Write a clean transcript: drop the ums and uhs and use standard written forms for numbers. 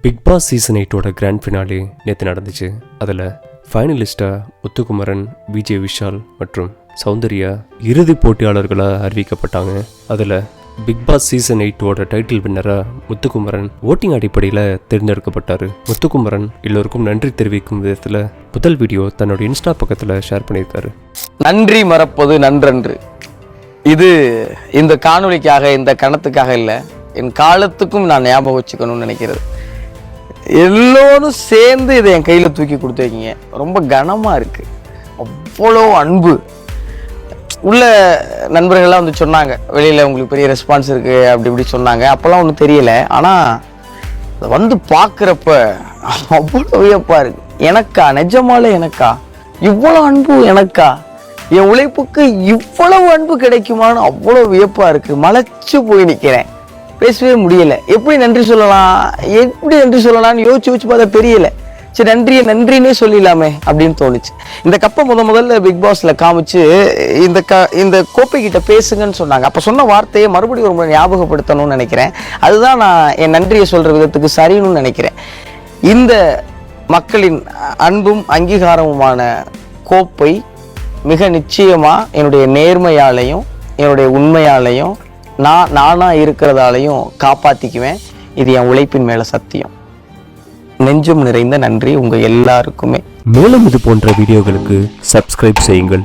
Big Boss season 8ஓட grand finale நேற்று நடந்துச்சு. அதில் ஃபைனலிஸ்டாக முத்துக்குமரன், விஜய் விஷால் மற்றும் சௌந்தர்யா இறுதிப் போட்டியாளர்களாக அறிவிக்கப்பட்டாங்க. அதில் பிக் பாஸ் சீசன் 8ஓட டைட்டில் வின்னராக முத்துக்குமரன் ஓட்டிங் அடிப்படையில் தேர்ந்தெடுக்கப்பட்டார். முத்துக்குமரன் எல்லோருக்கும் நன்றி தெரிவிக்கும் விதத்தில் முதல் வீடியோ தன்னோட இன்ஸ்டா பக்கத்தில் ஷேர் பண்ணியிருக்காரு. நன்றி மறப்பது நன்றன்று. இது இந்த காணொலிக்காக, இந்த கணத்துக்காக இல்லை, என் காலத்துக்கும் நான் ஞாபகம் வச்சுக்கணும்னு நினைக்கிறது. எல்லோரும் சேர்ந்து இதை என் கையில் தூக்கி கொடுத்துருக்கீங்க. ரொம்ப கனமாக இருக்குது. அவ்வளோ அன்பு உள்ள நண்பர்கள்லாம் வந்து சொன்னாங்க, வெளியில் உங்களுக்கு பெரிய ரெஸ்பான்ஸ் இருக்குது அப்படி இப்படி சொன்னாங்க. அப்போல்லாம் ஒன்றும் தெரியலை. ஆனால் அதை வந்து பார்க்குறப்ப அவ்வளோ வியப்பாக இருக்குது. எனக்கா, நிஜமாலே எனக்கா இவ்வளோ அன்பு, எனக்கா என் உழைப்புக்கு இவ்வளவு அன்பு கிடைக்குமான்னு அவ்வளோ வியப்பாக இருக்குது. மலைச்சு போய் நிற்கிறேன், பேசவே முடியலை. எப்படி நன்றி சொல்லலாம்னு யோசிச்சு பார்த்தா தெரியல. சரி, நன்றின்னே சொல்லிடலாமே அப்படின்னு தோணுச்சு. இந்த கப்பை முதல்ல பிக் பாஸ்ல காமிச்சு இந்த கோப்பை கிட்ட பேசுங்கன்னு சொன்னாங்க. அப்போ சொன்ன வார்த்தையை மறுபடியும் ஒரு முறை ஞாபகப்படுத்தணும்னு நினைக்கிறேன். அதுதான் நான் என் நன்றியை சொல்ற விதத்துக்கு சரின்னு நினைக்கிறேன். இந்த மக்களின் அன்பும் அங்கீகாரமுமான கோப்பை மிக நிச்சயமா என்னுடைய நேர்மையாலையும் என்னுடைய உண்மையாலையும் நானா இருக்கிறதாலையும் காப்பாத்திக்குவேன். இது என் உழைப்பின் மேல சத்தியம். நெஞ்சம் நிறைந்த நன்றி உங்க எல்லாருக்குமே. மேலும் இது போன்ற வீடியோகளுக்கு சப்ஸ்கிரைப் செய்யுங்கள்.